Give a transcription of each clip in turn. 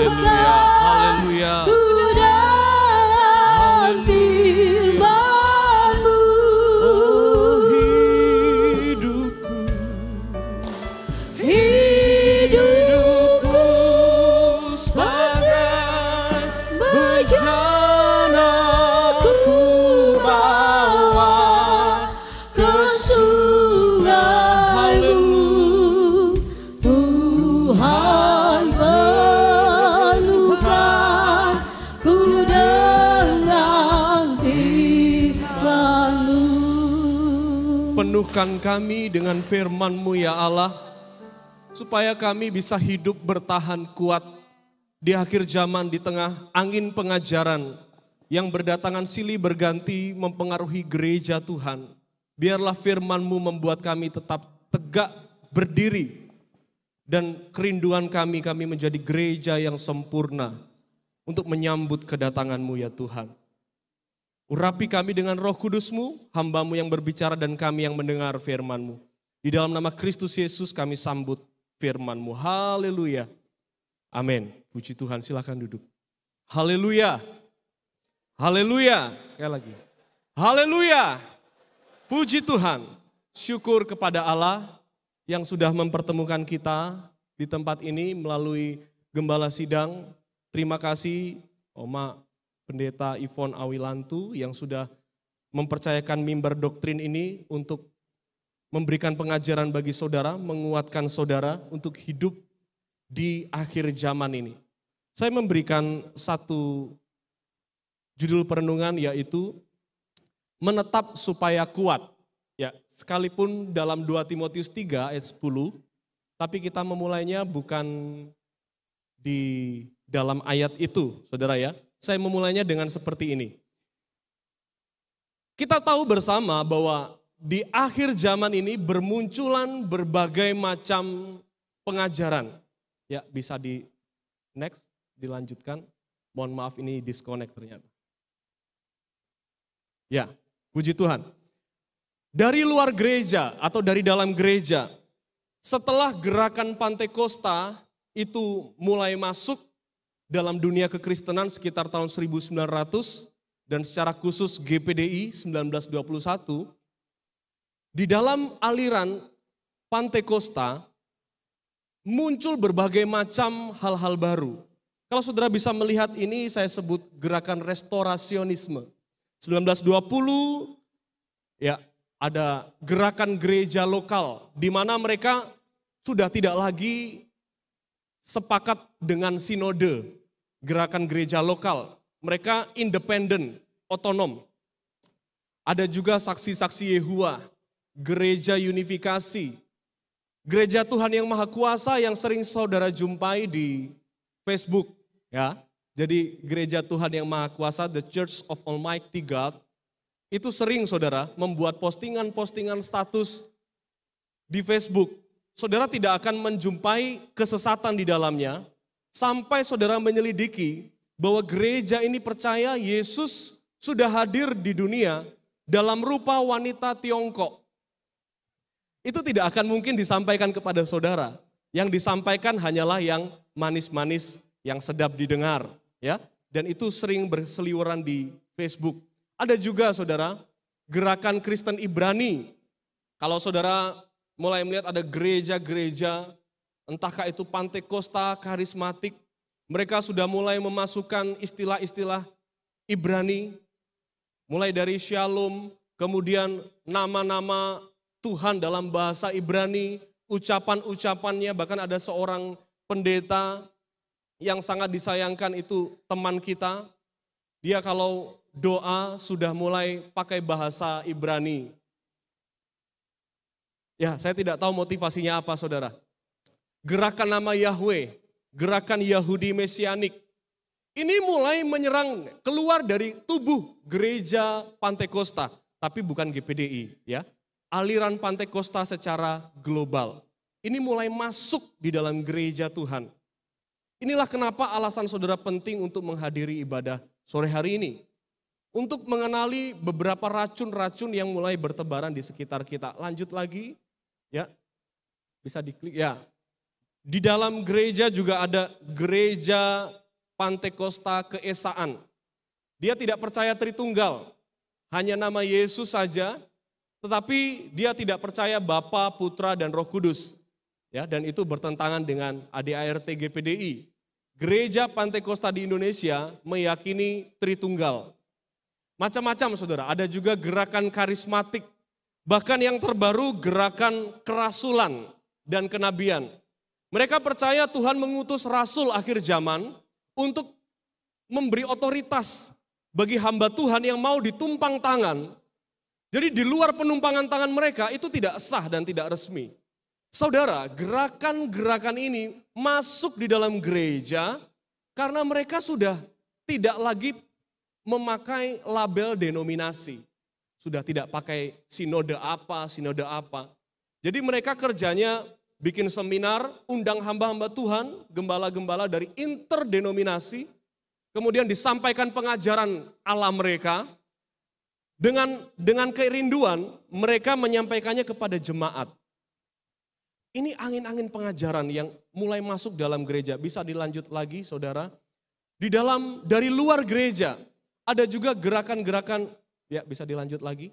Haleluya, haleluya. Dalam firman-Mu. Oh, hidupku sebagai bejana ku bawa ke surga-Mu. Tuhan penuhkan ku dengan firman-Mu. Penuhkan kami dengan firman-Mu ya Allah, supaya kami bisa hidup bertahan kuat di akhir zaman di tengah angin pengajaran yang berdatangan silih berganti mempengaruhi gereja Tuhan. Biarlah firman-Mu membuat kami tetap tegak berdiri, dan kerinduan kami menjadi gereja yang sempurna untuk menyambut kedatangan-Mu ya Tuhan. Urapi kami dengan Roh Kudus-Mu, hamba-Mu yang berbicara dan kami yang mendengar firman-Mu. Di dalam nama Kristus Yesus kami sambut firman-Mu. Haleluya. Amin. Puji Tuhan, silakan duduk. Haleluya. Haleluya. Sekali lagi. Haleluya. Puji Tuhan. Syukur kepada Allah yang sudah mempertemukan kita di tempat ini melalui Gembala Sidang. Terima kasih Oma Pendeta Ivon Awilantu yang sudah mempercayakan mimbar doktrin ini untuk memberikan pengajaran bagi saudara, menguatkan saudara untuk hidup di akhir zaman ini. Saya memberikan satu judul perenungan yaitu menetap supaya kuat. Ya, sekalipun dalam 2 Timotius 3 ayat 10, tapi kita memulainya bukan di dalam ayat itu, saudara ya. Saya memulainya dengan seperti ini. Kita tahu bersama bahwa di akhir zaman ini bermunculan berbagai macam pengajaran. Ya, bisa di next, dilanjutkan. Mohon maaf ini disconnect ternyata. Ya, puji Tuhan. Dari luar gereja atau dari dalam gereja, setelah gerakan Pantekosta itu mulai masuk dalam dunia kekristenan sekitar tahun 1900 dan secara khusus GPDI 1921, di dalam aliran Pantekosta muncul berbagai macam hal-hal baru. Kalau saudara bisa melihat ini, saya sebut gerakan restorasionisme. 1920 ya, ada gerakan gereja lokal di mana mereka sudah tidak lagi sepakat dengan sinode. Gerakan gereja lokal, mereka independen, otonom. Ada juga saksi-saksi Yehua, gereja unifikasi, gereja Tuhan yang Maha Kuasa yang sering saudara jumpai di Facebook. Ya, jadi gereja Tuhan yang Maha Kuasa, The Church of Almighty God, itu sering saudara membuat postingan-postingan status di Facebook. Saudara tidak akan menjumpai kesesatan di dalamnya, sampai saudara menyelidiki bahwa gereja ini percaya Yesus sudah hadir di dunia dalam rupa wanita Tiongkok. Itu tidak akan mungkin disampaikan kepada saudara. Yang disampaikan hanyalah yang manis-manis, yang sedap didengar. Ya, dan itu sering berseliweran di Facebook. Ada juga saudara, gerakan Kristen Ibrani. Kalau saudara mulai melihat ada gereja-gereja, entahkah itu Pantekosta, karismatik, mereka sudah mulai memasukkan istilah-istilah Ibrani, mulai dari Shalom, kemudian nama-nama Tuhan dalam bahasa Ibrani, ucapan-ucapannya, bahkan ada seorang pendeta yang sangat disayangkan itu teman kita, dia kalau doa sudah mulai pakai bahasa Ibrani. Ya, saya tidak tahu motivasinya apa saudara. Gerakan nama Yahweh, gerakan Yahudi Mesianik, ini mulai menyerang keluar dari tubuh gereja Pantekosta, tapi bukan GPDI ya. Aliran Pantekosta secara global. Ini mulai masuk di dalam gereja Tuhan. Inilah kenapa alasan saudara penting untuk menghadiri ibadah sore hari ini. Untuk mengenali beberapa racun-racun yang mulai bertebaran di sekitar kita. Lanjut lagi, ya, bisa diklik ya. Di dalam gereja juga ada gereja Pantekosta Keesaan. Dia tidak percaya Tritunggal, hanya nama Yesus saja, tetapi dia tidak percaya Bapa, Putra, dan Roh Kudus. Ya, dan itu bertentangan dengan ADART GPDI. Gereja Pantekosta di Indonesia meyakini Tritunggal. Macam-macam saudara, ada juga gerakan karismatik. Bahkan yang terbaru gerakan kerasulan dan kenabian. Mereka percaya Tuhan mengutus rasul akhir zaman untuk memberi otoritas bagi hamba Tuhan yang mau ditumpang tangan. Jadi di luar penumpangan tangan mereka itu tidak sah dan tidak resmi. Saudara, gerakan-gerakan ini masuk di dalam gereja karena mereka sudah tidak lagi memakai label denominasi. Sudah tidak pakai sinode apa. Jadi mereka kerjanya bikin seminar, undang hamba-hamba Tuhan, gembala-gembala dari interdenominasi, kemudian disampaikan pengajaran Allah mereka, dengan kerinduan mereka menyampaikannya kepada jemaat. Ini angin-angin pengajaran yang mulai masuk dalam gereja. Bisa dilanjut lagi saudara. Dari luar gereja ada juga gerakan-gerakan, ya bisa dilanjut lagi.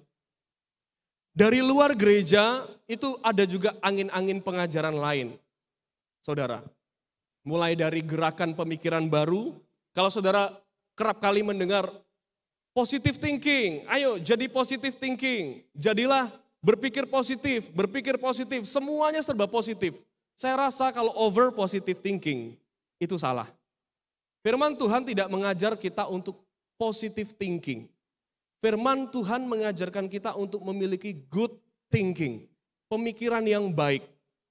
Dari luar gereja itu ada juga angin-angin pengajaran lain. Saudara, mulai dari gerakan pemikiran baru, kalau saudara kerap kali mendengar positive thinking, ayo jadi positive thinking, jadilah berpikir positif, semuanya serba positif. Saya rasa kalau over positive thinking, itu salah. Firman Tuhan tidak mengajar kita untuk positive thinking. Firman Tuhan mengajarkan kita untuk memiliki good thinking, pemikiran yang baik.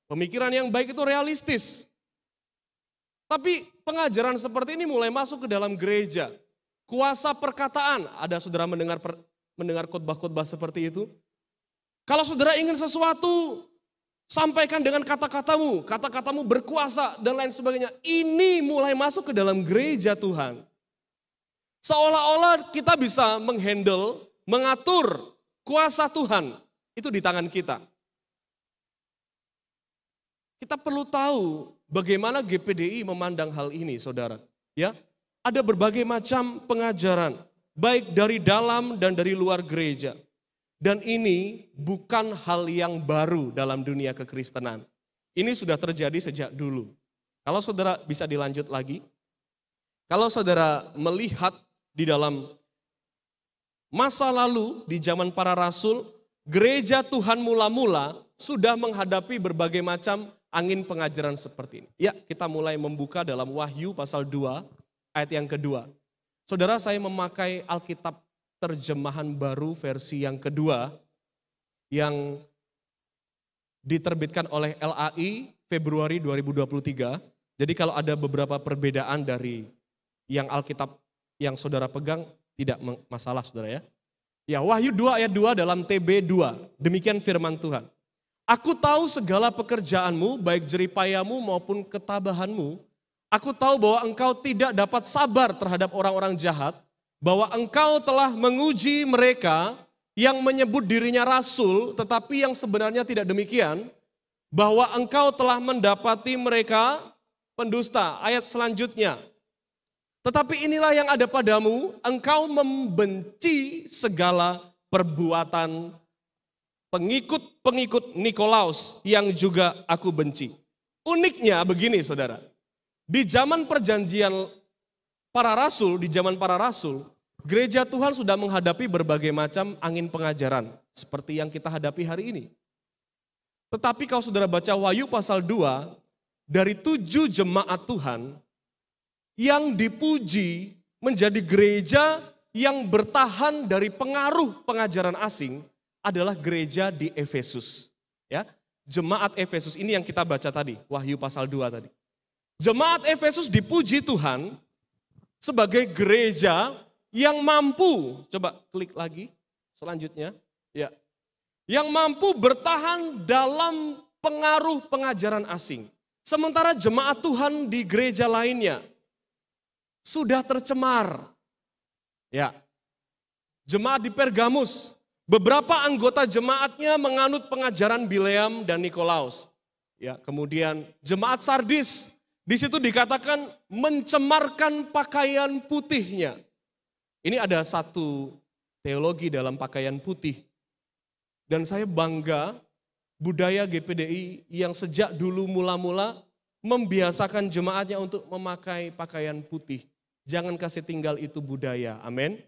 Pemikiran yang baik itu realistis. Tapi pengajaran seperti ini mulai masuk ke dalam gereja. Kuasa perkataan, ada saudara mendengar khotbah-khotbah seperti itu? Kalau saudara ingin sesuatu, sampaikan dengan kata-katamu berkuasa dan lain sebagainya. Ini mulai masuk ke dalam gereja Tuhan. Seolah-olah kita bisa menghandle, mengatur kuasa Tuhan, itu di tangan kita. Kita perlu tahu bagaimana GPDI memandang hal ini, saudara. Ya, ada berbagai macam pengajaran, baik dari dalam dan dari luar gereja. Dan ini bukan hal yang baru dalam dunia kekristenan. Ini sudah terjadi sejak dulu. Kalau saudara bisa dilanjut lagi. Kalau saudara melihat di dalam masa lalu, di zaman para rasul, gereja Tuhan mula-mula sudah menghadapi berbagai macam angin pengajaran seperti ini. Ya, kita mulai membuka dalam Wahyu pasal 2, ayat yang kedua. Saudara, saya memakai Alkitab terjemahan baru versi yang kedua yang diterbitkan oleh LAI Februari 2023. Jadi kalau ada beberapa perbedaan dari yang Alkitab yang saudara pegang, tidak masalah saudara ya. Ya, Wahyu 2 ayat 2 dalam TB 2, demikian firman Tuhan. Aku tahu segala pekerjaanmu, baik jeripayamu maupun ketabahanmu. Aku tahu bahwa engkau tidak dapat sabar terhadap orang-orang jahat, bahwa engkau telah menguji mereka yang menyebut dirinya rasul, tetapi yang sebenarnya tidak demikian, bahwa engkau telah mendapati mereka pendusta. Ayat selanjutnya, tetapi inilah yang ada padamu, engkau membenci segala perbuatan pengikut-pengikut Nikolaus yang juga aku benci. Uniknya begini saudara, di zaman perjanjian para rasul, gereja Tuhan sudah menghadapi berbagai macam angin pengajaran seperti yang kita hadapi hari ini. Tetapi kalau saudara baca Wahyu pasal 2, dari 7 jemaat Tuhan yang dipuji menjadi gereja yang bertahan dari pengaruh pengajaran asing adalah gereja di Efesus. Ya, jemaat Efesus ini yang kita baca tadi, Wahyu pasal 2 tadi. Jemaat Efesus dipuji Tuhan sebagai gereja yang mampu, coba klik lagi selanjutnya, ya, yang mampu bertahan dalam pengaruh pengajaran asing. Sementara jemaat Tuhan di gereja lainnya sudah tercemar. Ya, jemaat di Pergamus, beberapa anggota jemaatnya menganut pengajaran Bileam dan Nikolaus. Ya, kemudian jemaat Sardis, di situ dikatakan mencemarkan pakaian putihnya. Ini ada satu teologi dalam pakaian putih. Dan saya bangga budaya GPDI yang sejak dulu mula-mula membiasakan jemaatnya untuk memakai pakaian putih. Jangan kasih tinggal itu budaya, amin.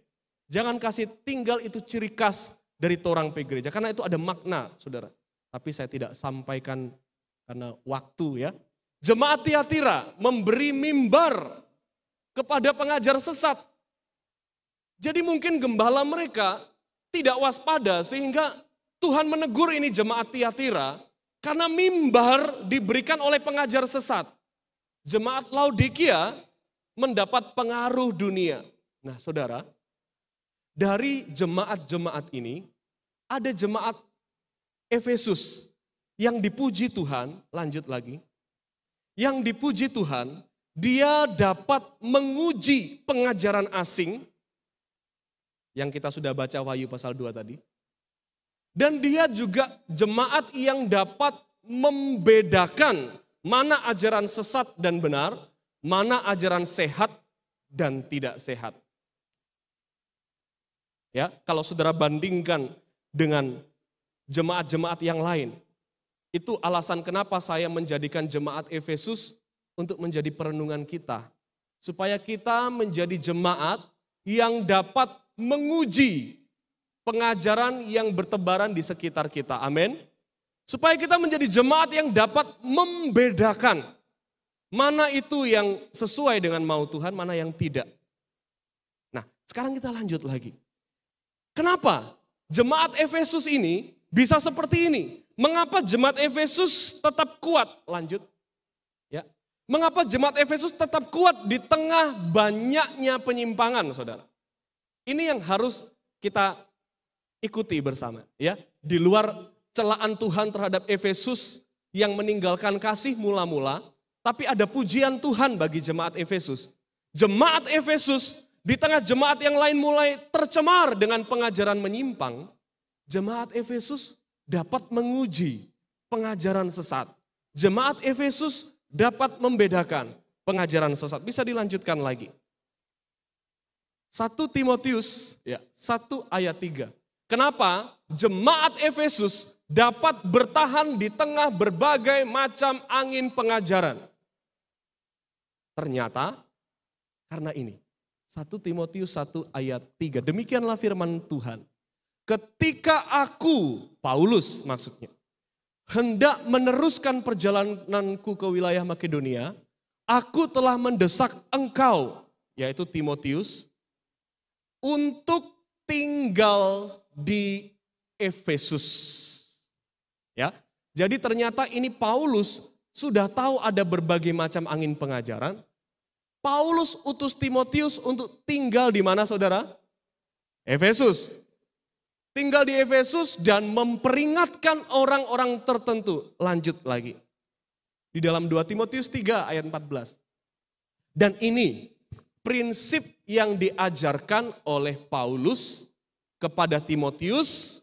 Jangan kasih tinggal itu ciri khas dari torang gereja, karena itu ada makna, saudara. Tapi saya tidak sampaikan karena waktu ya. Jemaat Tiatira memberi mimbar kepada pengajar sesat. Jadi mungkin gembala mereka tidak waspada sehingga Tuhan menegur ini jemaat Tiatira karena mimbar diberikan oleh pengajar sesat. Jemaat Laodikia mendapat pengaruh dunia. Nah saudara, dari jemaat-jemaat ini ada jemaat Efesus yang dipuji Tuhan, lanjut lagi. Yang dipuji Tuhan, dia dapat menguji pengajaran asing yang kita sudah baca Wahyu pasal 2 tadi. Dan dia juga jemaat yang dapat membedakan mana ajaran sesat dan benar, mana ajaran sehat dan tidak sehat. Ya, kalau saudara bandingkan dengan jemaat-jemaat yang lain, itu alasan kenapa saya menjadikan jemaat Efesus untuk menjadi perenungan kita. Supaya kita menjadi jemaat yang dapat menguji pengajaran yang bertebaran di sekitar kita. Amin. Supaya kita menjadi jemaat yang dapat membedakan mana itu yang sesuai dengan mau Tuhan, mana yang tidak. Nah, sekarang kita lanjut lagi. Kenapa jemaat Efesus ini bisa seperti ini? Mengapa jemaat Efesus tetap kuat? Lanjut. Ya. Mengapa jemaat Efesus tetap kuat di tengah banyaknya penyimpangan, saudara? Ini yang harus kita ikuti bersama. Ya. Di luar celaan Tuhan terhadap Efesus yang meninggalkan kasih mula-mula, tapi ada pujian Tuhan bagi jemaat Efesus. Jemaat Efesus di tengah jemaat yang lain mulai tercemar dengan pengajaran menyimpang. Jemaat Efesus dapat menguji pengajaran sesat. Jemaat Efesus dapat membedakan pengajaran sesat. Bisa dilanjutkan lagi. 1 Timotius ya, 1 ayat 3. Kenapa jemaat Efesus dapat bertahan di tengah berbagai macam angin pengajaran? Ternyata karena ini. 1 Timotius 1 ayat 3. Demikianlah firman Tuhan. Ketika aku, Paulus maksudnya, hendak meneruskan perjalananku ke wilayah Makedonia, aku telah mendesak engkau, yaitu Timotius, untuk tinggal di Efesus. Ya, jadi ternyata ini Paulus sudah tahu ada berbagai macam angin pengajaran. Paulus utus Timotius untuk tinggal di mana saudara? Efesus. Tinggal di Efesus dan memperingatkan orang-orang tertentu. Lanjut lagi. Di dalam 2 Timotius 3 ayat 14. Dan ini prinsip yang diajarkan oleh Paulus kepada Timotius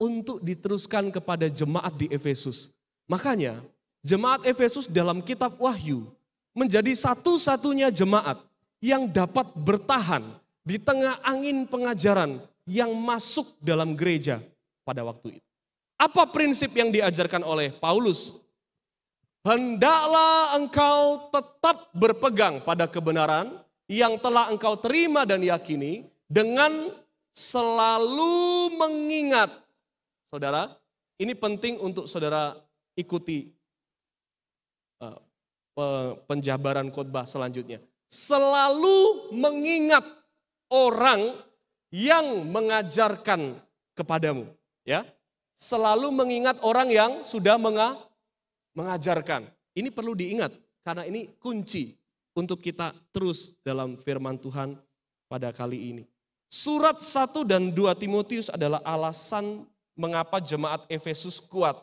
untuk diteruskan kepada jemaat di Efesus. Makanya jemaat Efesus dalam kitab Wahyu menjadi satu-satunya jemaat yang dapat bertahan di tengah angin pengajaran yang masuk dalam gereja pada waktu itu. Apa prinsip yang diajarkan oleh Paulus? Hendaklah engkau tetap berpegang pada kebenaran yang telah engkau terima dan yakini dengan selalu mengingat. Saudara, ini penting untuk saudara ikuti penjabaran khotbah selanjutnya. Selalu mengingat orang yang mengajarkan kepadamu, ya. Selalu mengingat orang yang sudah mengajarkan. Ini perlu diingat karena ini kunci untuk kita terus dalam firman Tuhan pada kali ini. Surat 1 dan 2 Timotius adalah alasan mengapa jemaat Efesus kuat.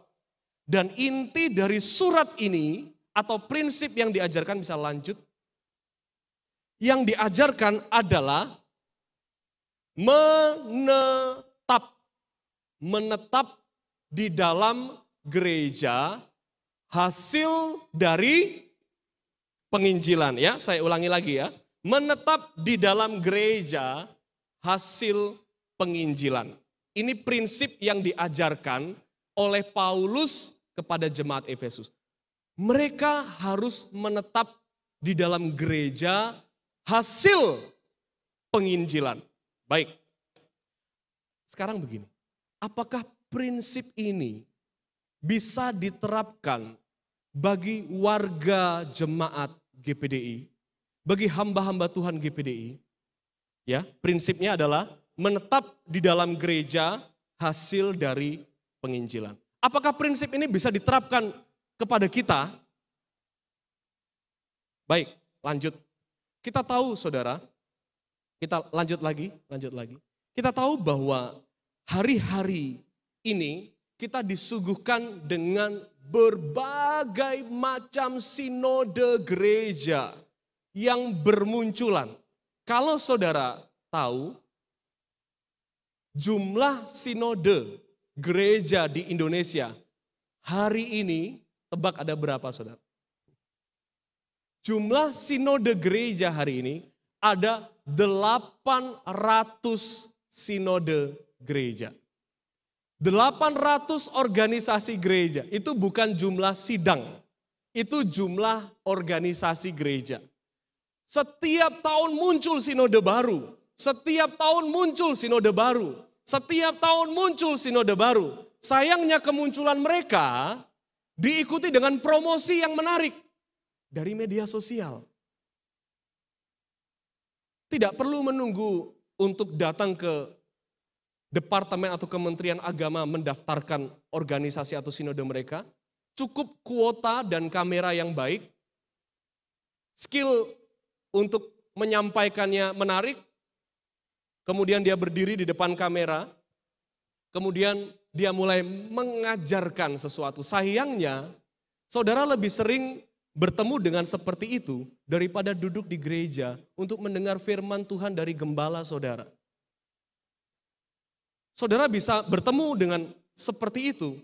Dan inti dari surat ini atau prinsip yang diajarkan, bisa lanjut. Yang diajarkan adalah menetap di dalam gereja hasil dari penginjilan. Ya, saya ulangi lagi ya. Menetap di dalam gereja hasil penginjilan. Ini prinsip yang diajarkan oleh Paulus kepada jemaat Efesus. Mereka harus menetap di dalam gereja hasil penginjilan. Baik, sekarang begini, apakah prinsip ini bisa diterapkan bagi warga jemaat GPDI, bagi hamba-hamba Tuhan GPDI? Ya, prinsipnya adalah menetap di dalam gereja hasil dari penginjilan. Apakah prinsip ini bisa diterapkan kepada kita? Baik, lanjut. Kita tahu saudara, kita lanjut lagi. Kita tahu bahwa hari-hari ini kita disuguhkan dengan berbagai macam sinode gereja yang bermunculan. Kalau saudara tahu, jumlah sinode gereja di Indonesia hari ini, tebak ada berapa saudara? Jumlah sinode gereja hari ini ada 800 sinode gereja. 800 organisasi gereja, itu bukan jumlah sidang, itu jumlah organisasi gereja. Setiap tahun muncul sinode baru, setiap tahun muncul sinode baru, setiap tahun muncul sinode baru. Sayangnya kemunculan mereka diikuti dengan promosi yang menarik dari media sosial. Tidak perlu menunggu untuk datang ke departemen atau kementerian agama mendaftarkan organisasi atau sinode mereka. Cukup kuota dan kamera yang baik, skill untuk menyampaikannya menarik, kemudian dia berdiri di depan kamera, kemudian dia mulai mengajarkan sesuatu. Sayangnya, saudara lebih sering bertemu dengan seperti itu daripada duduk di gereja untuk mendengar firman Tuhan dari gembala saudara. Saudara bisa bertemu dengan seperti itu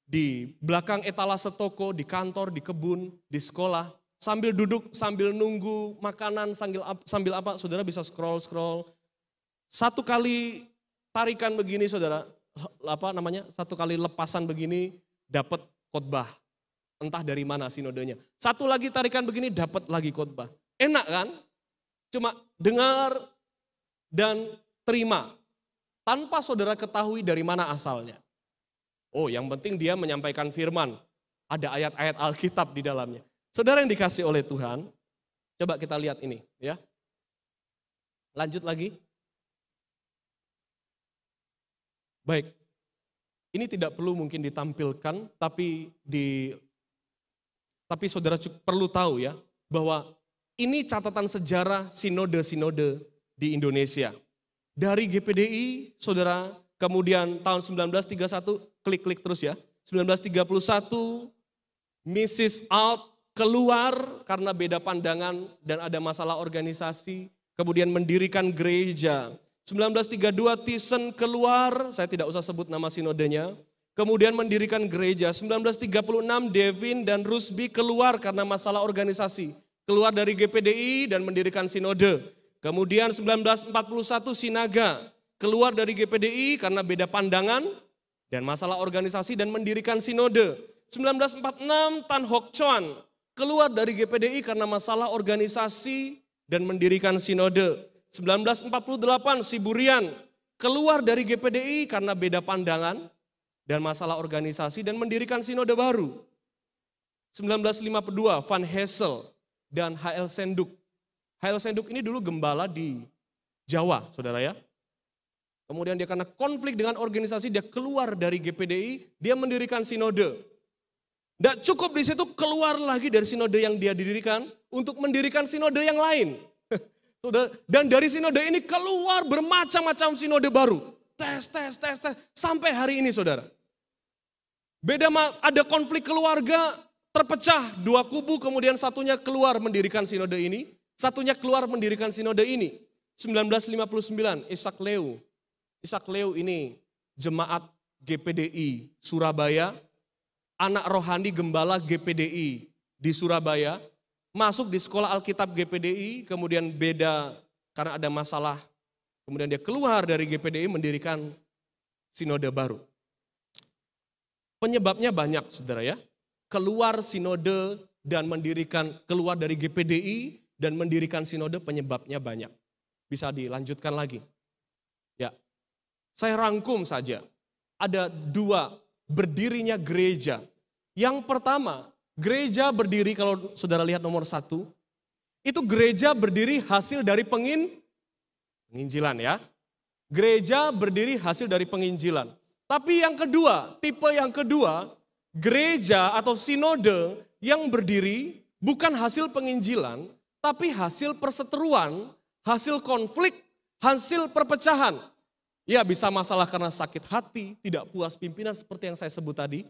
di belakang etalase toko, di kantor, di kebun, di sekolah, sambil duduk, sambil nunggu makanan, sambil apa, saudara bisa scroll. Satu kali tarikan begini saudara, satu kali lepasan begini dapat khotbah. Entah dari mana sinodenya. Satu lagi tarikan begini dapat lagi khotbah. Enak kan? Cuma dengar dan terima. Tanpa saudara ketahui dari mana asalnya. Oh, yang penting dia menyampaikan firman. Ada ayat-ayat Alkitab di dalamnya. Saudara yang dikasih oleh Tuhan, coba kita lihat ini ya. Lanjut lagi. Baik, ini tidak perlu mungkin ditampilkan, tapi saudara perlu tahu ya, bahwa ini catatan sejarah sinode-sinode di Indonesia. Dari GPDI, saudara, kemudian tahun 1931, klik terus ya, 1931, Mrs. Alt keluar karena beda pandangan dan ada masalah organisasi, kemudian mendirikan gereja. 1932 Thyssen keluar, saya tidak usah sebut nama sinodenya, kemudian mendirikan gereja. 1936 Devin dan Rusby keluar karena masalah organisasi, keluar dari GPDI dan mendirikan sinode. Kemudian 1941 Sinaga keluar dari GPDI karena beda pandangan dan masalah organisasi dan mendirikan sinode. 1946 Tan Hock Chuan keluar dari GPDI karena masalah organisasi dan mendirikan sinode. 1948 Siburian keluar dari GPDI karena beda pandangan dan masalah organisasi dan mendirikan sinode baru. 1952 Van Hessel dan H.L. Senduk. H.L. Senduk ini dulu gembala di Jawa, saudara ya. Kemudian dia karena konflik dengan organisasi, dia keluar dari GPDI, dia mendirikan sinode. Tidak cukup di situ, keluar lagi dari sinode yang dia didirikan untuk mendirikan sinode yang lain. Dan dari sinode ini keluar bermacam-macam sinode baru. Tes, sampai hari ini saudara. Ada konflik keluarga, terpecah dua kubu, kemudian satunya keluar mendirikan sinode ini, satunya keluar mendirikan sinode ini. 1959 Ishak Leu ini jemaat GPDI Surabaya, anak rohani gembala GPDI di Surabaya, masuk di sekolah Alkitab GPDI, kemudian beda karena ada masalah, kemudian dia keluar dari GPDI mendirikan sinode baru. Penyebabnya banyak, saudara ya. Keluar sinode dan keluar dari GPDI dan mendirikan sinode, penyebabnya banyak. Bisa dilanjutkan lagi. Ya, saya rangkum saja. Ada 2 berdirinya gereja. Yang pertama, gereja berdiri, kalau saudara lihat nomor 1, itu gereja berdiri hasil dari penginjilan ya. Gereja berdiri hasil dari penginjilan. Tapi yang kedua, tipe yang kedua, gereja atau sinode yang berdiri bukan hasil penginjilan, tapi hasil perseteruan, hasil konflik, hasil perpecahan. Ya, bisa masalah karena sakit hati, tidak puas pimpinan seperti yang saya sebut tadi.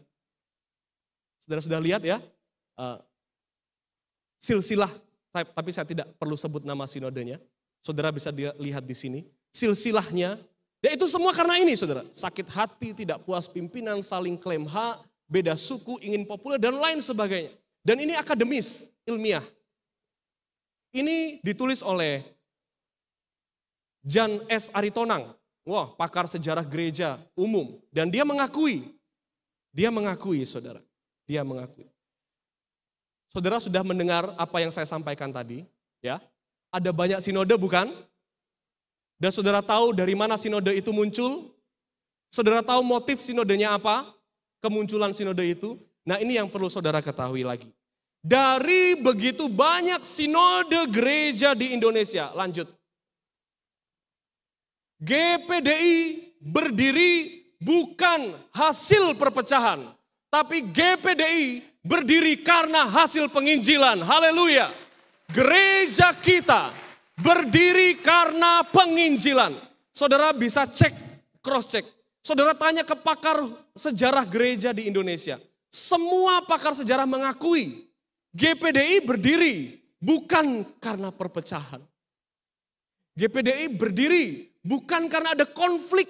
Saudara sudah lihat ya, silsilah, tapi saya tidak perlu sebut nama sinodenya. Saudara bisa lihat di sini, silsilahnya. Dan itu semua karena ini, saudara. Sakit hati, tidak puas pimpinan, saling klaim hak, beda suku, ingin populer, dan lain sebagainya. Dan ini akademis, ilmiah. Ini ditulis oleh Jan S. Aritonang. Wah, pakar sejarah gereja umum. Dan dia mengakui, saudara. Dia mengakui. Saudara sudah mendengar apa yang saya sampaikan tadi, ya. Ada banyak sinode bukan? Dan saudara tahu dari mana sinode itu muncul? Saudara tahu motif sinodenya apa? Kemunculan sinode itu? Nah, ini yang perlu saudara ketahui lagi. Dari begitu banyak sinode gereja di Indonesia, lanjut. GPDI berdiri bukan hasil perpecahan, tapi GPDI berdiri karena hasil penginjilan. Haleluya. Gereja kita berdiri karena penginjilan. Saudara bisa cek, cross check. Saudara tanya ke pakar sejarah gereja di Indonesia. Semua pakar sejarah mengakui GPDI berdiri bukan karena perpecahan. GPDI berdiri bukan karena ada konflik,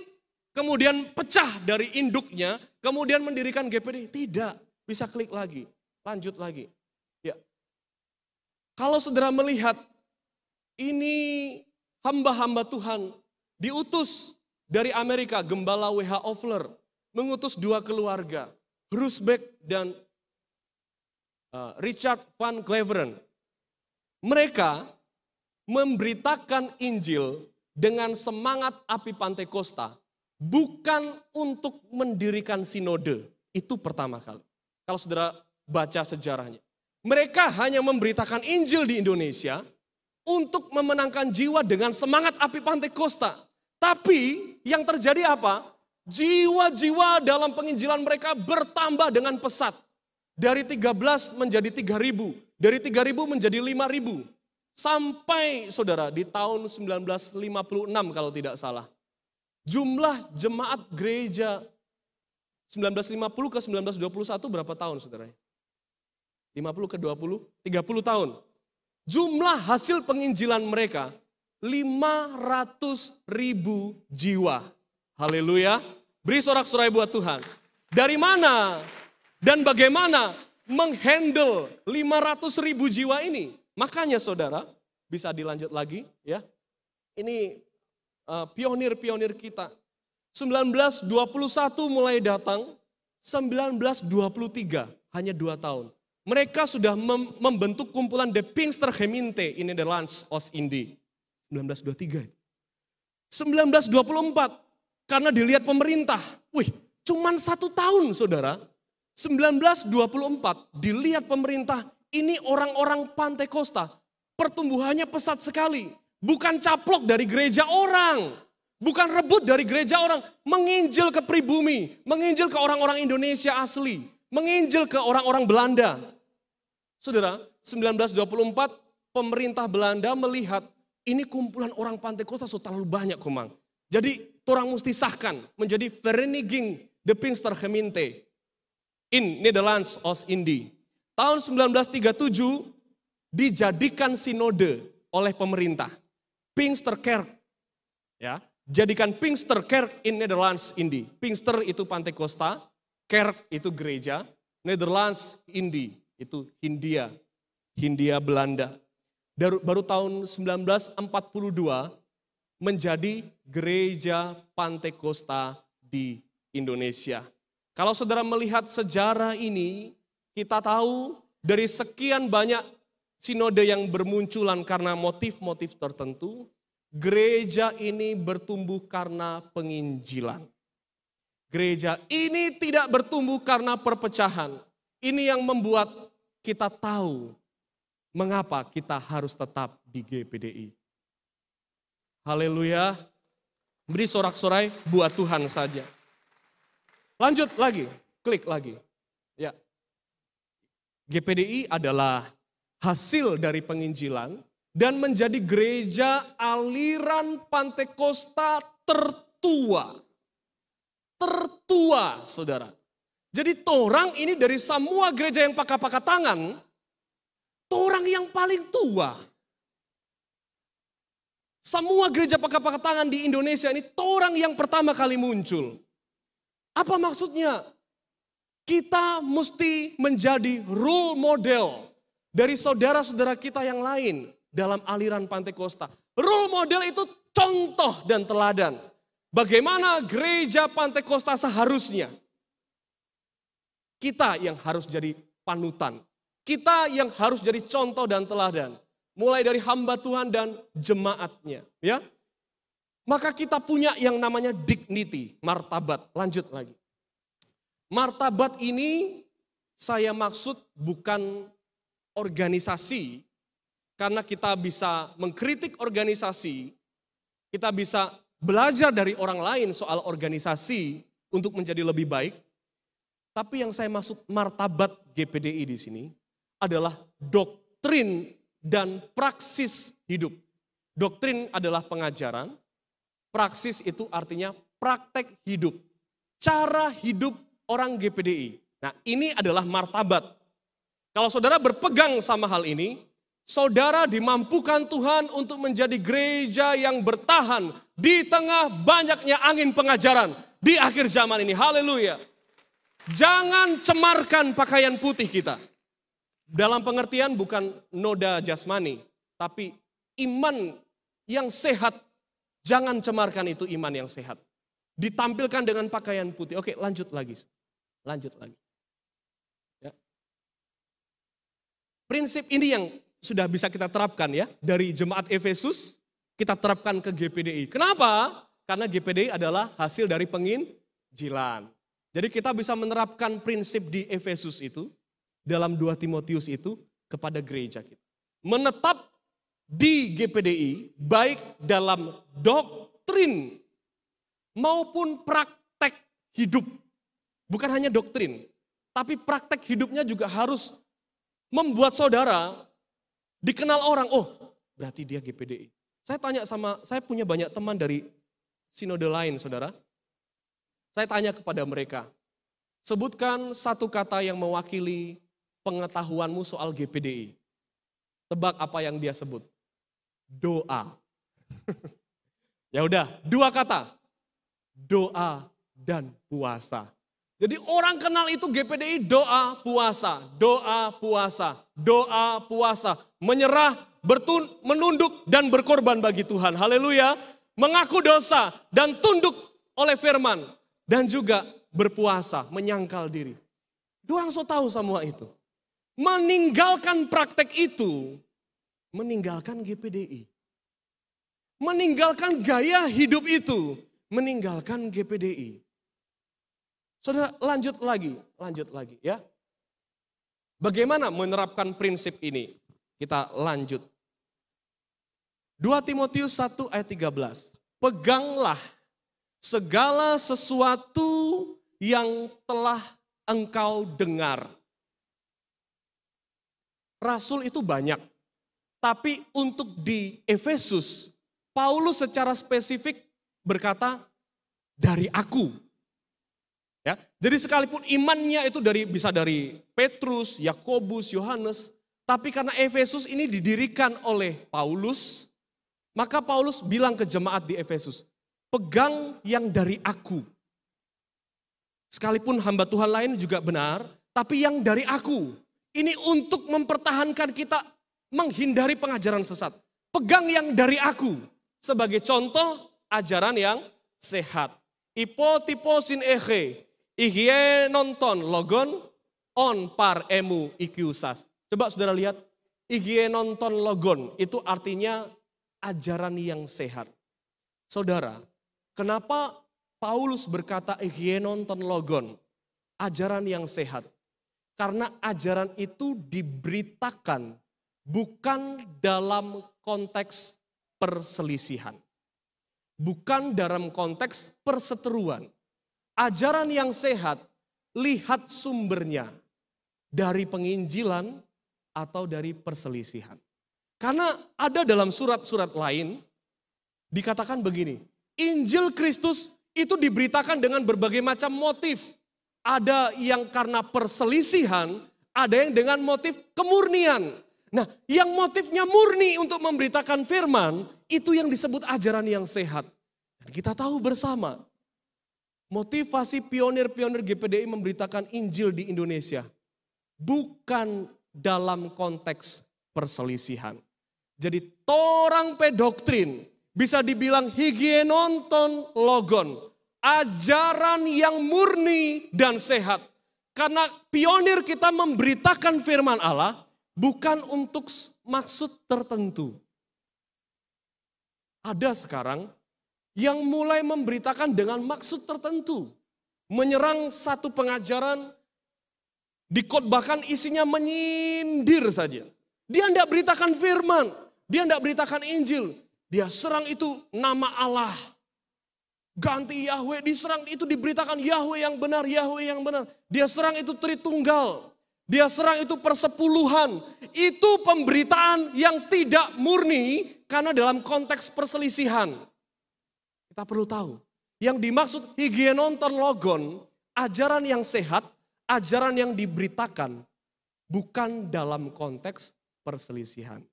kemudian pecah dari induknya, kemudian mendirikan GPDI. Tidak, bisa klik lagi, lanjut lagi. Ya. Kalau saudara melihat ini hamba-hamba Tuhan diutus dari Amerika, Gembala W.H. Ofler mengutus 2 keluarga, Bruce Beck dan Richard Van Cleveren. Mereka memberitakan Injil dengan semangat api Pantekosta, bukan untuk mendirikan sinode. Itu pertama kali. Kalau saudara baca sejarahnya. Mereka hanya memberitakan Injil di Indonesia untuk memenangkan jiwa dengan semangat api Pantekosta. Tapi yang terjadi apa? Jiwa-jiwa dalam penginjilan mereka bertambah dengan pesat. Dari 13 menjadi 3.000. Dari 3.000 menjadi 5.000. Sampai saudara di tahun 1956 kalau tidak salah. Jumlah jemaat gereja 1950 ke 1921 berapa tahun saudara? 50 ke 20? 30 tahun. Jumlah hasil penginjilan mereka 500.000 jiwa. Haleluya. Beri sorak-sorai buat Tuhan. Dari mana dan bagaimana menghandle 500.000 jiwa ini? Makanya saudara, bisa dilanjut lagi ya. Ini pionir-pionir kita. 1921 mulai datang, 1923 hanya 2 tahun. Mereka sudah membentuk kumpulan De Pinkstergemeente in Nederlands Oost-Indie. 1923. 1924, karena dilihat pemerintah. Wih, cuman 1 tahun saudara. 1924 dilihat pemerintah, ini orang-orang Pantekosta. Pertumbuhannya pesat sekali. Bukan caplok dari gereja orang. Bukan rebut dari gereja orang. Menginjil ke pribumi. Menginjil ke orang-orang Indonesia asli. Menginjil ke orang-orang Belanda. Saudara, 1924 pemerintah Belanda melihat ini kumpulan orang Pantekosta sudah terlalu banyak komang. Jadi orang mesti sahkan menjadi Vereniging De Pinkstergemeente in Nederlands Oost-Indie. Tahun 1937 dijadikan sinode oleh pemerintah. Pinksterkerk. Ya, jadikan Pinksterkerk in Nederlands Indie. Pinkster itu Pantekosta, Kerk itu gereja. Netherlands, itu Hindia Belanda. Baru tahun 1942 menjadi gereja Pantekosta di Indonesia. Kalau saudara melihat sejarah ini, kita tahu dari sekian banyak sinode yang bermunculan karena motif-motif tertentu, gereja ini bertumbuh karena penginjilan. Gereja ini tidak bertumbuh karena perpecahan. Ini yang membuat kita tahu mengapa kita harus tetap di GPDI. Haleluya. Beri sorak-sorai buat Tuhan saja. Lanjut lagi, klik lagi. Ya. GPDI adalah hasil dari penginjilan dan menjadi gereja aliran Pantekosta tertua. Tertua, saudara. Jadi torang ini dari semua gereja yang pakai tangan, torang yang paling tua. Semua gereja pakai tangan di Indonesia ini torang yang pertama kali muncul. Apa maksudnya? Kita mesti menjadi role model dari saudara-saudara kita yang lain dalam aliran Pantekosta. Role model itu contoh dan teladan. Bagaimana gereja Pantekosta seharusnya. Kita yang harus jadi panutan. Kita yang harus jadi contoh dan teladan. Mulai dari hamba Tuhan dan jemaatnya. Ya. Maka kita punya yang namanya dignity, martabat. Lanjut lagi. Martabat ini saya maksud bukan organisasi. Karena kita bisa mengkritik organisasi. Kita bisa belajar dari orang lain soal organisasi untuk menjadi lebih baik. Tapi yang saya maksud martabat GPDI di sini adalah doktrin dan praksis hidup. Doktrin adalah pengajaran, praksis itu artinya praktek hidup. Cara hidup orang GPDI. Nah, ini adalah martabat. Kalau saudara berpegang sama hal ini, saudara dimampukan Tuhan untuk menjadi gereja yang bertahan di tengah banyaknya angin pengajaran di akhir zaman ini. Haleluya. Jangan cemarkan pakaian putih kita. Dalam pengertian bukan noda jasmani, tapi iman yang sehat. Jangan cemarkan itu iman yang sehat. Ditampilkan dengan pakaian putih. Oke, lanjut lagi. Lanjut lagi. Ya. Prinsip ini yang sudah bisa kita terapkan ya. Dari jemaat Efesus, kita terapkan ke GPDI. Kenapa? Karena GPDI adalah hasil dari penginjilan. Jadi kita bisa menerapkan prinsip di Efesus itu, dalam 2 Timotius itu, kepada gereja kita. Menetap di GPDI, baik dalam doktrin maupun praktek hidup. Bukan hanya doktrin, tapi praktek hidupnya juga harus membuat saudara dikenal orang. Oh, berarti dia GPDI. Saya punya banyak teman dari sinode lain, saudara. Saya tanya kepada mereka, sebutkan satu kata yang mewakili pengetahuanmu soal GPDI. Tebak apa yang dia sebut? Doa. Ya udah, 2 kata. Doa dan puasa. Jadi orang kenal itu GPDI doa, puasa, doa, puasa, doa, puasa. Menyerah, menunduk dan berkorban bagi Tuhan. Haleluya. Mengaku dosa dan tunduk oleh firman. Dan juga berpuasa, menyangkal diri. Orang so tahu semua itu. Meninggalkan praktek itu, meninggalkan GPDI. Meninggalkan gaya hidup itu, meninggalkan GPDI. Saudara, lanjut lagi ya. Bagaimana menerapkan prinsip ini? Kita lanjut. 2 Timotius 1 ayat 13. Peganglah segala sesuatu yang telah engkau dengar. Rasul itu banyak. Tapi untuk di Efesus, Paulus secara spesifik berkata, dari aku. Ya, jadi sekalipun imannya itu bisa dari Petrus, Yakobus, Yohanes. Tapi karena Efesus ini didirikan oleh Paulus, maka Paulus bilang ke jemaat di Efesus, pegang yang dari aku. Sekalipun hamba Tuhan lain juga benar, tapi yang dari aku. Ini untuk mempertahankan kita menghindari pengajaran sesat. Pegang yang dari aku. Sebagai contoh ajaran yang sehat. Ipotiposin eche, ihye nonton logon, on par emu ikiusas. Coba saudara lihat, ihye nonton logon itu artinya ajaran yang sehat. Saudara, kenapa Paulus berkata ihye nonton logon, ajaran yang sehat? Karena ajaran itu diberitakan bukan dalam konteks perselisihan. Bukan dalam konteks perseteruan. Ajaran yang sehat, lihat sumbernya. Dari penginjilan atau dari perselisihan. Karena ada dalam surat-surat lain, dikatakan begini. Injil Kristus itu diberitakan dengan berbagai macam motif. Ada yang karena perselisihan, ada yang dengan motif kemurnian. Nah, yang motifnya murni untuk memberitakan firman, itu yang disebut ajaran yang sehat. Dan kita tahu bersama, motivasi pionir-pionir GPDI memberitakan Injil di Indonesia, bukan dalam konteks perselisihan. Jadi torang pedoktrin, bisa dibilang higieonton logon, ajaran yang murni dan sehat. Karena pionir kita memberitakan firman Allah bukan untuk maksud tertentu. Ada sekarang yang mulai memberitakan dengan maksud tertentu. Menyerang satu pengajaran, dikhotbahkan isinya menyindir saja. Dia tidak beritakan firman, dia tidak beritakan Injil. Dia serang itu nama Allah. Ganti Yahweh, diserang itu diberitakan Yahweh yang benar, Yahweh yang benar. Dia serang itu Tritunggal, dia serang itu persepuluhan. Itu pemberitaan yang tidak murni karena dalam konteks perselisihan. Kita perlu tahu, yang dimaksud higieonton logon, ajaran yang sehat, ajaran yang diberitakan, bukan dalam konteks perselisihan.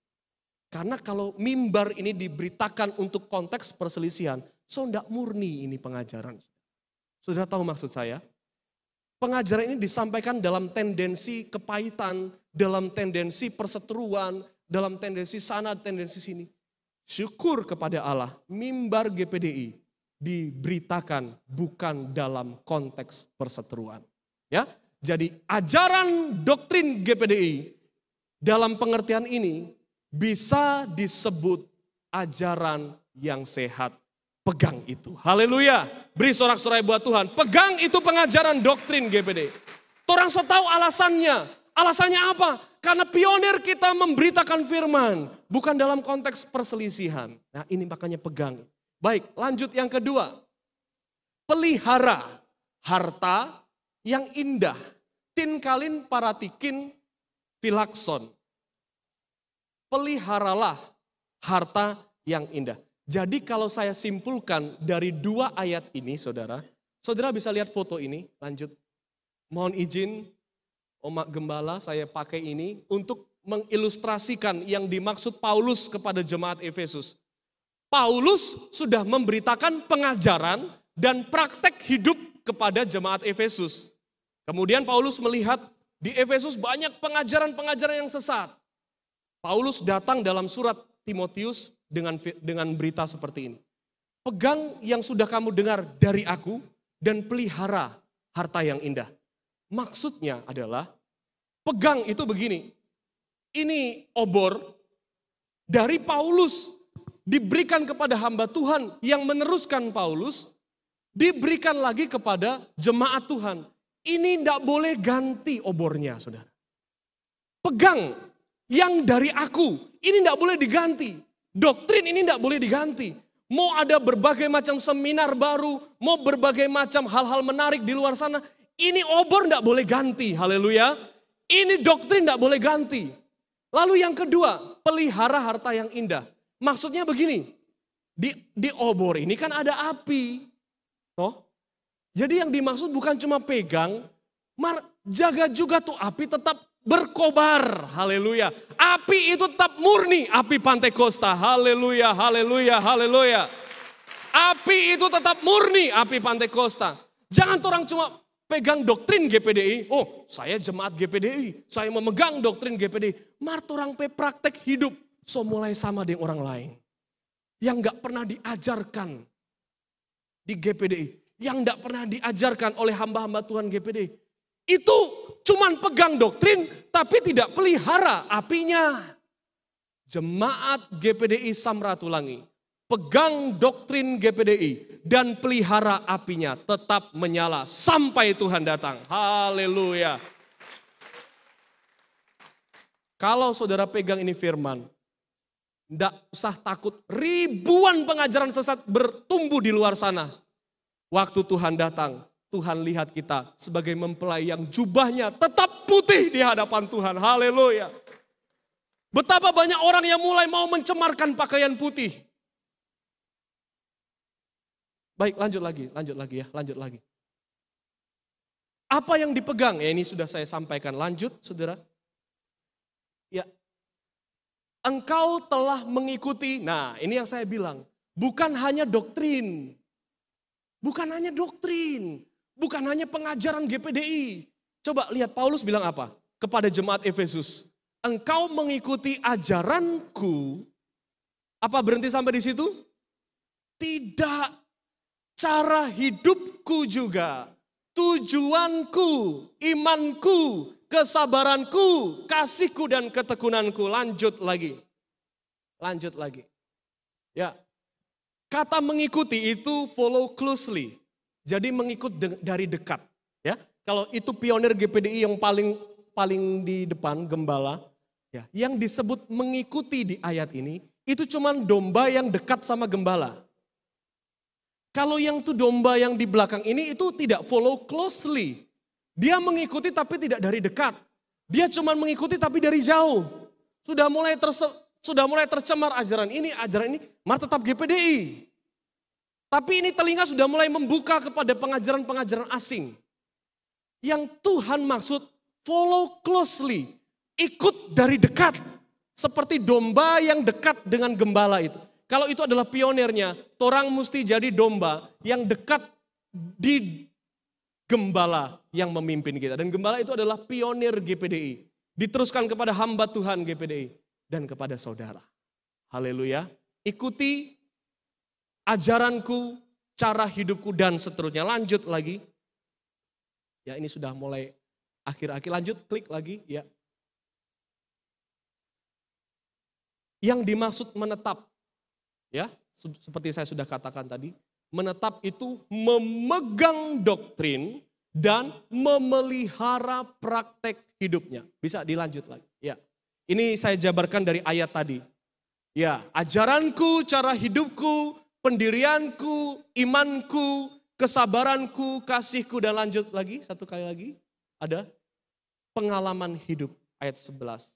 Karena kalau mimbar ini diberitakan untuk konteks perselisihan, so tidak murni ini pengajaran. Sudah tahu maksud saya? Pengajaran ini disampaikan dalam tendensi kepahitan, dalam tendensi perseteruan, dalam tendensi sana, tendensi sini. Syukur kepada Allah, mimbar GPDI diberitakan bukan dalam konteks perseteruan. Ya, jadi ajaran doktrin GPDI dalam pengertian ini bisa disebut ajaran yang sehat. Pegang itu. Haleluya. Beri sorak-sorai buat Tuhan. Pegang itu pengajaran doktrin GPD. Orang so tahu alasannya. Alasannya apa? Karena pionir kita memberitakan firman. Bukan dalam konteks perselisihan. Nah ini makanya pegang. Baik, lanjut yang kedua. Pelihara harta yang indah. Tinkalin paratikin filakson. Peliharalah harta yang indah. Jadi kalau saya simpulkan dari dua ayat ini saudara bisa lihat foto ini, lanjut. Mohon izin Omak Gembala saya pakai ini untuk mengilustrasikan yang dimaksud Paulus kepada jemaat Efesus. Paulus sudah memberitakan pengajaran dan praktek hidup kepada jemaat Efesus. Kemudian Paulus melihat di Efesus banyak pengajaran-pengajaran yang sesat. Paulus datang dalam surat Timotius dengan berita seperti ini. Pegang yang sudah kamu dengar dari aku dan pelihara harta yang indah. Maksudnya adalah pegang itu begini. Ini obor dari Paulus diberikan kepada hamba Tuhan yang meneruskan Paulus, diberikan lagi kepada jemaat Tuhan. Ini tidak boleh ganti obornya, saudara. Pegang yang dari aku, ini tidak boleh diganti. Doktrin ini tidak boleh diganti. Mau ada berbagai macam seminar baru, mau berbagai macam hal-hal menarik di luar sana, ini obor tidak boleh ganti, haleluya. Ini doktrin tidak boleh ganti. Lalu yang kedua, pelihara harta yang indah. Maksudnya begini, di obor ini kan ada api. Toh? Jadi yang dimaksud bukan cuma pegang, jaga juga tuh api tetap berkobar, haleluya. Api itu tetap murni, api Pantekosta, haleluya, haleluya, haleluya. Api itu tetap murni, api Pantekosta. Jangan orang cuma pegang doktrin GPDI, oh saya jemaat GPDI, saya memegang doktrin GPDI. Martorang pe praktek hidup, so mulai sama dengan orang lain. Yang gak pernah diajarkan di GPDI, yang gak pernah diajarkan oleh hamba-hamba Tuhan GPDI. Itu cuman pegang doktrin, tapi tidak pelihara apinya. Jemaat GPDI Samratulangi, pegang doktrin GPDI dan pelihara apinya tetap menyala sampai Tuhan datang. Haleluya. Kalau saudara pegang ini firman, tidak usah takut ribuan pengajaran sesat bertumbuh di luar sana. Waktu Tuhan datang, Tuhan lihat kita sebagai mempelai yang jubahnya tetap putih di hadapan Tuhan. Haleluya. Betapa banyak orang yang mulai mau mencemarkan pakaian putih. Baik, lanjut lagi. Apa yang dipegang? Ya, ini sudah saya sampaikan. Lanjut, saudara. Ya, engkau telah mengikuti. Nah, ini yang saya bilang. Bukan hanya doktrin. Bukan hanya pengajaran GPDI. Coba lihat Paulus bilang apa? Kepada jemaat Efesus. Engkau mengikuti ajaranku. Apa berhenti sampai di situ? Tidak. Cara hidupku juga. Tujuanku, imanku, kesabaranku, kasihku dan ketekunanku. Lanjut lagi. Ya. Kata mengikuti itu follow closely. Jadi mengikut dari dekat. Ya. Kalau itu pionir GPDI yang paling di depan, gembala. Ya, yang disebut mengikuti di ayat ini, itu cuman domba yang dekat sama gembala. Kalau yang tuh domba yang di belakang ini itu tidak follow closely. Dia mengikuti tapi tidak dari dekat. Dia cuman mengikuti tapi dari jauh. Sudah mulai tercemar ajaran ini, mari tetap GPDI. Tapi ini telinga sudah mulai membuka kepada pengajaran-pengajaran asing. Yang Tuhan maksud follow closely. Ikut dari dekat. Seperti domba yang dekat dengan gembala itu. Kalau itu adalah pionirnya, orang mesti jadi domba yang dekat di gembala yang memimpin kita. Dan gembala itu adalah pionir GPDI. Diteruskan kepada hamba Tuhan GPDI dan kepada saudara. Haleluya. Ikuti ajaranku, cara hidupku dan seterusnya. Lanjut lagi. Ya, ini sudah mulai akhir-akhir. Lanjut, klik lagi. Ya. Yang dimaksud menetap, ya, seperti saya sudah katakan tadi, menetap itu memegang doktrin dan memelihara praktek hidupnya. Bisa dilanjut lagi. Ya, ini saya jabarkan dari ayat tadi. Ya, ajaranku, cara hidupku, pendirianku, imanku, kesabaranku, kasihku, dan lanjut lagi, satu kali lagi, ada pengalaman hidup, ayat 11.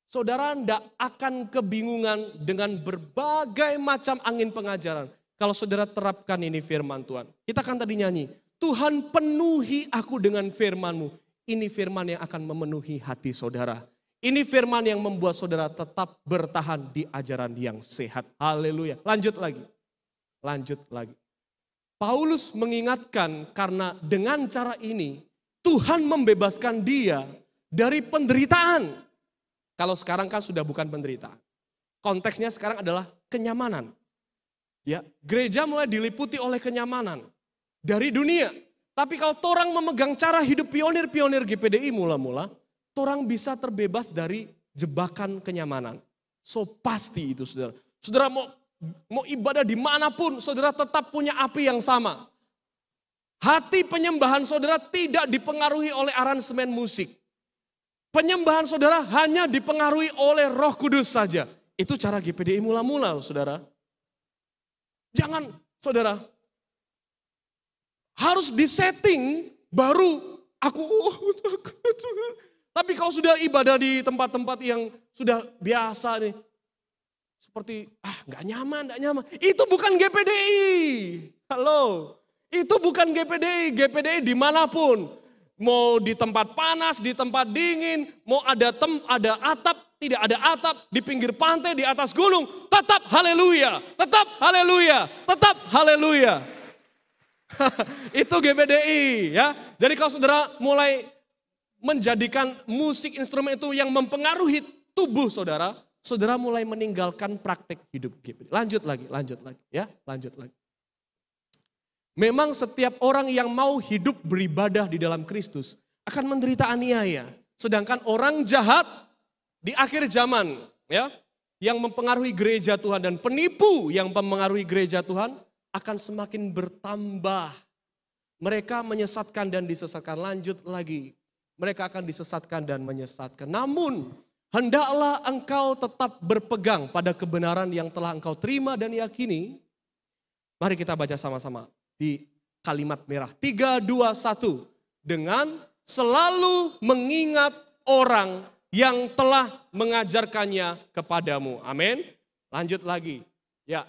Saudara tidak akan kebingungan dengan berbagai macam angin pengajaran. Kalau saudara terapkan ini firman Tuhan. Kita kan tadi nyanyi, Tuhan penuhi aku dengan firman-Mu. Ini firman yang akan memenuhi hati saudara. Ini firman yang membuat saudara tetap bertahan di ajaran yang sehat. Haleluya. Lanjut lagi. Paulus mengingatkan karena dengan cara ini Tuhan membebaskan dia dari penderitaan. Kalau sekarang kan sudah bukan penderitaan. Konteksnya sekarang adalah kenyamanan. Ya, gereja mulai diliputi oleh kenyamanan dari dunia. Tapi kalau torang memegang cara hidup pionir-pionir GPDI mula-mula, torang bisa terbebas dari jebakan kenyamanan. So pasti itu saudara. Saudara mau ibadah dimanapun, saudara tetap punya api yang sama. Hati penyembahan saudara tidak dipengaruhi oleh aransemen musik. Penyembahan saudara hanya dipengaruhi oleh Roh Kudus saja. Itu cara GPDI mula-mula, saudara. Jangan, saudara, harus disetting baru aku. Tapi kalau sudah ibadah di tempat-tempat yang sudah biasa nih, seperti nggak nyaman. Itu bukan GPDI. Halo, itu bukan GPDI. GPDI dimanapun. Mau di tempat panas, di tempat dingin, mau ada atap, tidak ada atap, di pinggir pantai, di atas gunung, tetap haleluya, tetap haleluya, tetap haleluya. Itu GPDI ya. Jadi kalau saudara mulai menjadikan musik instrumen itu yang mempengaruhi tubuh saudara, saudara mulai meninggalkan praktek hidup GPDI. Lanjut lagi ya, lanjut lagi. Memang setiap orang yang mau hidup beribadah di dalam Kristus akan menderita aniaya. Sedangkan orang jahat di akhir zaman ya, yang mempengaruhi gereja Tuhan dan penipu yang mempengaruhi gereja Tuhan akan semakin bertambah. Mereka menyesatkan dan disesatkan. Lanjut lagi. Mereka akan disesatkan dan menyesatkan. Namun hendaklah engkau tetap berpegang pada kebenaran yang telah engkau terima dan yakini. Mari kita baca sama-sama di kalimat merah. 3, 2, 1. Dengan selalu mengingat orang yang telah mengajarkannya kepadamu. Amin. Lanjut lagi. Ya.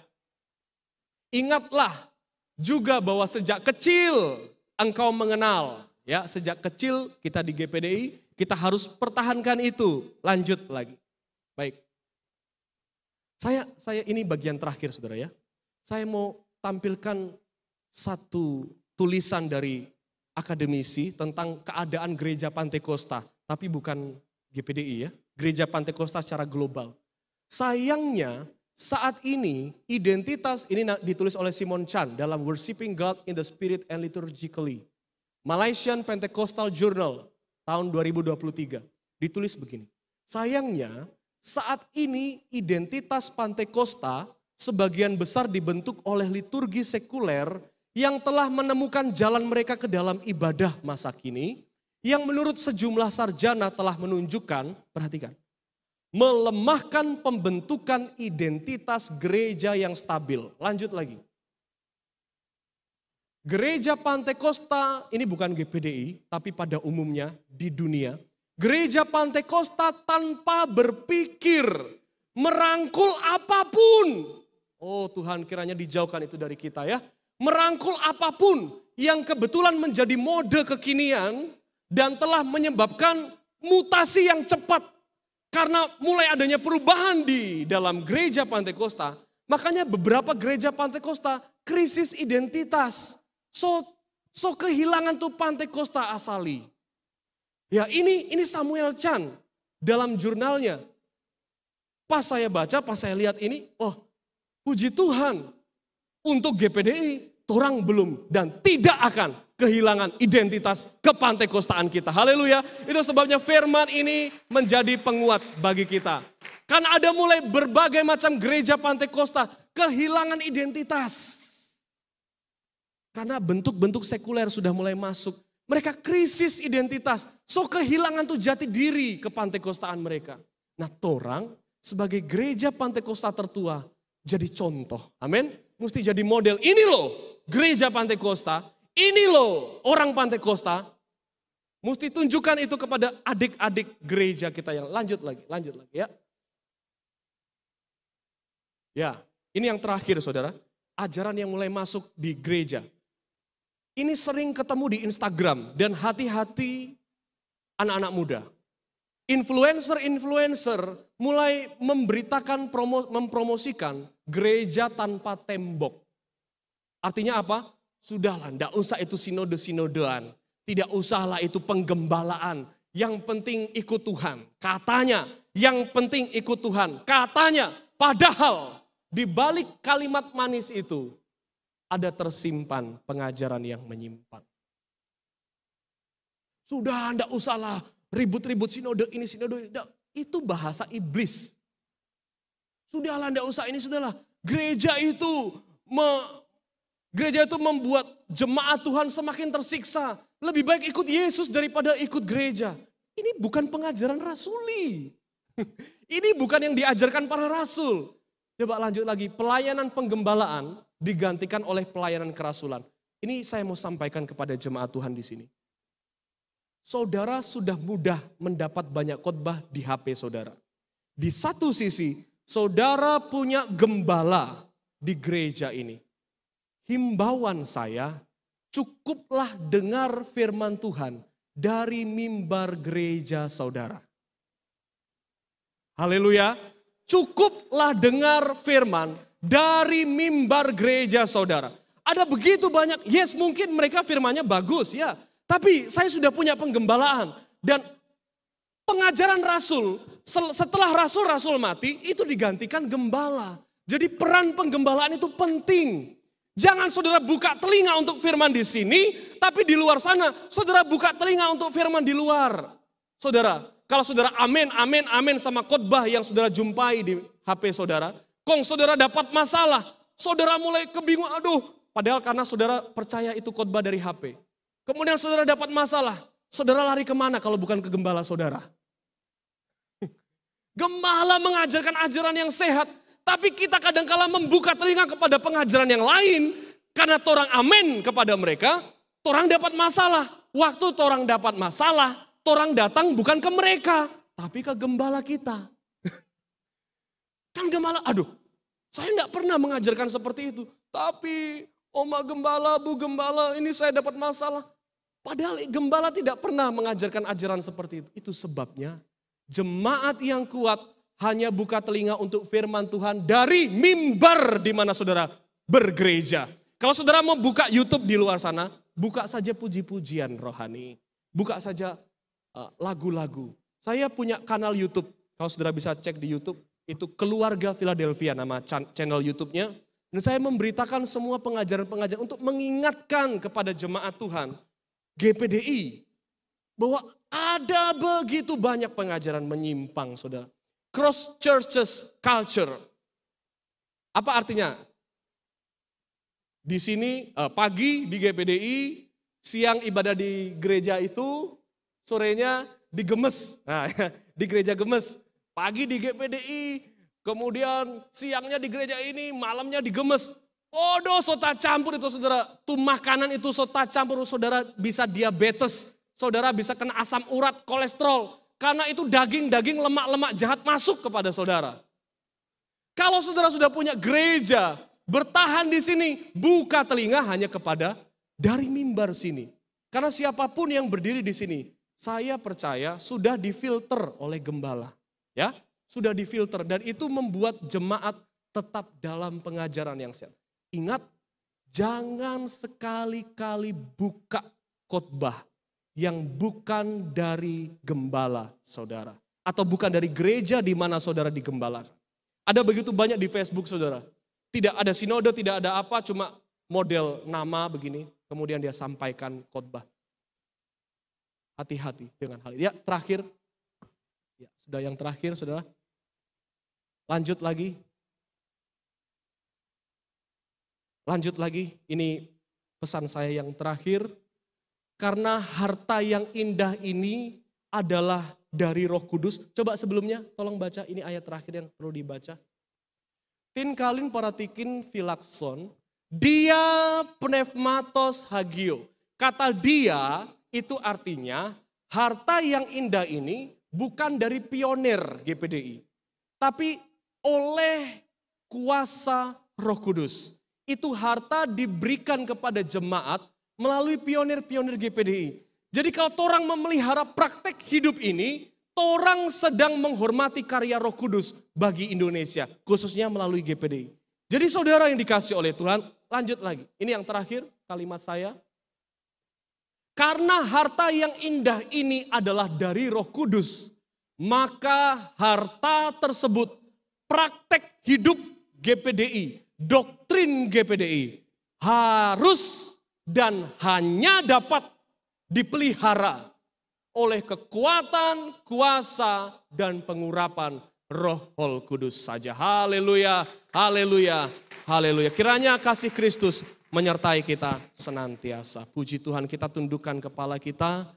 Ingatlah juga bahwa sejak kecil engkau mengenal. Ya, sejak kecil kita di GPDI, kita harus pertahankan itu. Lanjut lagi. Baik. Saya ini bagian terakhir saudara ya. Saya mau tampilkan satu tulisan dari akademisi tentang keadaan gereja Pantekosta. Tapi bukan GPDI ya. Gereja Pantekosta secara global. Sayangnya saat ini identitas, ini ditulis oleh Simon Chan dalam Worshiping God in the Spirit and Liturgically. Malaysian Pentecostal Journal tahun 2023. Ditulis begini. Sayangnya saat ini identitas Pantekosta sebagian besar dibentuk oleh liturgi sekuler yang telah menemukan jalan mereka ke dalam ibadah masa kini. Yang menurut sejumlah sarjana telah menunjukkan, perhatikan, melemahkan pembentukan identitas gereja yang stabil. Lanjut lagi. Gereja Pantekosta, ini bukan GPDI, tapi pada umumnya di dunia. Gereja Pantekosta tanpa berpikir, merangkul apapun. Oh Tuhan, kiranya dijauhkan itu dari kita ya. Merangkul apapun yang kebetulan menjadi mode kekinian dan telah menyebabkan mutasi yang cepat. Karena mulai adanya perubahan di dalam gereja Pantekosta, makanya beberapa gereja Pantekosta krisis identitas. So kehilangan tuh Pantekosta asali. Ya ini Samuel Chan dalam jurnalnya. Pas saya baca, pas saya lihat ini, oh puji Tuhan untuk GPDI, torang belum dan tidak akan kehilangan identitas kepantekostaan kita. Haleluya. Itu sebabnya firman ini menjadi penguat bagi kita. Karena ada mulai berbagai macam gereja Pantekosta kehilangan identitas. Karena bentuk-bentuk sekuler sudah mulai masuk. Mereka krisis identitas. So kehilangan tuh jati diri kepantekostaan mereka. Nah torang sebagai gereja Pantekosta tertua jadi contoh. Amin. Mesti jadi model. Ini loh gereja Pantekosta. Ini loh orang Pantekosta. Mesti tunjukkan itu kepada adik-adik gereja kita yang lanjut lagi ya. Ya, ini yang terakhir saudara. Ajaran yang mulai masuk di gereja. Ini sering ketemu di Instagram dan hati-hati anak-anak muda. Influencer mulai memberitakan, mempromosikan gereja tanpa tembok. Artinya apa? Sudahlah, enggak usah itu sinode-sinodean. Tidak usahlah itu penggembalaan. Yang penting ikut Tuhan. Katanya, yang penting ikut Tuhan. Katanya, padahal di balik kalimat manis itu ada tersimpan pengajaran yang menyimpang. Sudah enggak usahlah ribut-ribut sinode ini, sinode ini. Itu bahasa iblis. Sudahlah enggak usah ini, sudahlah. Gereja itu membuat jemaat Tuhan semakin tersiksa. Lebih baik ikut Yesus daripada ikut gereja. Ini bukan pengajaran rasuli. Ini bukan yang diajarkan para rasul. Coba lanjut lagi, pelayanan penggembalaan digantikan oleh pelayanan kerasulan. Ini saya mau sampaikan kepada jemaat Tuhan di sini. Saudara sudah mudah mendapat banyak khotbah di HP saudara. Di satu sisi, saudara punya gembala di gereja ini. Himbauan saya, cukuplah dengar firman Tuhan dari mimbar gereja saudara. Haleluya. Cukuplah dengar firman dari mimbar gereja saudara. Ada begitu banyak, yes mungkin mereka firmannya bagus ya. Tapi saya sudah punya penggembalaan. Dan pengajaran rasul, setelah rasul-rasul mati itu digantikan gembala. Jadi peran penggembalaan itu penting. Jangan saudara buka telinga untuk firman di sini, tapi di luar sana saudara buka telinga untuk firman di luar. Saudara, kalau saudara amin, amin, amin sama khotbah yang saudara jumpai di HP saudara, saudara dapat masalah, saudara mulai kebingungan, aduh, padahal karena saudara percaya itu khotbah dari HP. Kemudian saudara dapat masalah, saudara lari kemana kalau bukan ke gembala saudara? Gembala mengajarkan ajaran yang sehat, tapi kita kadangkala membuka telinga kepada pengajaran yang lain, karena torang amin kepada mereka, torang dapat masalah. Waktu torang dapat masalah, torang datang bukan ke mereka, tapi ke gembala kita. Kan gembala, aduh, saya enggak pernah mengajarkan seperti itu. Tapi, Oma Gembala, Bu Gembala, ini saya dapat masalah. Padahal gembala tidak pernah mengajarkan ajaran seperti itu. Itu sebabnya jemaat yang kuat hanya buka telinga untuk firman Tuhan dari mimbar di mana saudara bergereja. Kalau saudara mau buka YouTube di luar sana, buka saja puji-pujian rohani. Buka saja lagu-lagu. Saya punya kanal YouTube, kalau saudara bisa cek di YouTube, itu Keluarga Philadelphia nama channel YouTube-nya. Dan saya memberitakan semua pengajaran-pengajaran untuk mengingatkan kepada jemaat Tuhan, GPDI, bahwa ada begitu banyak pengajaran menyimpang, saudara. Cross churches culture. Apa artinya? Di sini pagi di GPDI, siang ibadah di gereja itu, sorenya di Gemes. Nah, di gereja Gemes. Pagi di GPDI, kemudian siangnya di gereja ini, malamnya di Gemes. Odo sota campur itu saudara. Tuh makanan itu sota campur, saudara bisa diabetes. Saudara bisa kena asam urat, kolesterol. Karena itu daging-daging lemak-lemak jahat masuk kepada saudara. Kalau saudara sudah punya gereja, bertahan di sini, buka telinga hanya kepada dari mimbar sini. Karena siapapun yang berdiri di sini, saya percaya sudah difilter oleh gembala. Ya, sudah difilter dan itu membuat jemaat tetap dalam pengajaran yang sehat. Ingat, jangan sekali-kali buka khotbah yang bukan dari gembala saudara. Atau bukan dari gereja di mana saudara digembalakan. Ada begitu banyak di Facebook saudara. Tidak ada sinode, tidak ada apa, cuma model nama begini. Kemudian dia sampaikan khotbah. Hati-hati dengan hal itu. Ya terakhir, ya, sudah yang terakhir saudara. Lanjut lagi. Lanjut lagi, ini pesan saya yang terakhir. Karena harta yang indah ini adalah dari Roh Kudus. Coba sebelumnya tolong baca, ini ayat terakhir yang perlu dibaca. Tin kalin paratikin filakson, dia pneumatos hagio. Kata dia itu artinya harta yang indah ini bukan dari pionir GPDI. Tapi oleh kuasa Roh Kudus. Itu harta diberikan kepada jemaat melalui pionir-pionir GPDI. Jadi kalau torang memelihara praktek hidup ini, torang sedang menghormati karya Roh Kudus bagi Indonesia, khususnya melalui GPDI. Jadi saudara yang dikasih oleh Tuhan, lanjut lagi. Ini yang terakhir kalimat saya. Karena harta yang indah ini adalah dari Roh Kudus, maka harta tersebut praktek hidup GPDI, doktrin GPDI harus dan hanya dapat dipelihara oleh kekuatan, kuasa, dan pengurapan Roh Kudus saja. Haleluya, haleluya, haleluya. Kiranya kasih Kristus menyertai kita senantiasa. Puji Tuhan, kita tundukkan kepala kita.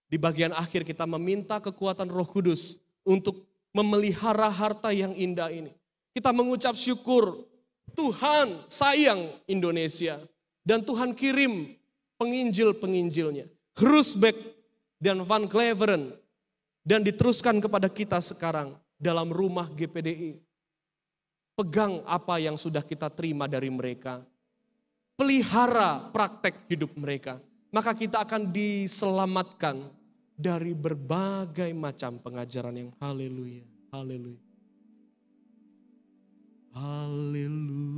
Di bagian akhir kita meminta kekuatan Roh Kudus untuk memelihara harta yang indah ini. Kita mengucap syukur, Tuhan sayang Indonesia. Dan Tuhan kirim penginjil-penginjilnya. Rusbeck dan Van Cleveren. Dan diteruskan kepada kita sekarang dalam rumah GPDI. Pegang apa yang sudah kita terima dari mereka. Pelihara praktek hidup mereka. Maka kita akan diselamatkan dari berbagai macam pengajaran yang haleluya. Haleluya. Haleluya.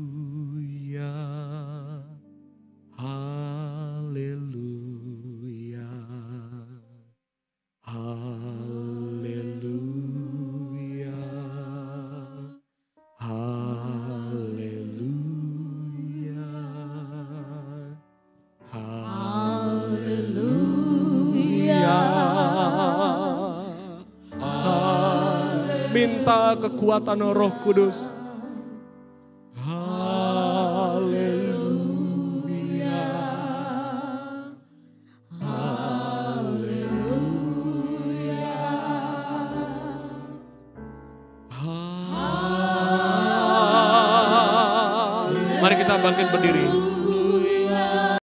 minta kekuatan Roh Kudus. Haleluya. Haleluya. Mari kita bangkit berdiri.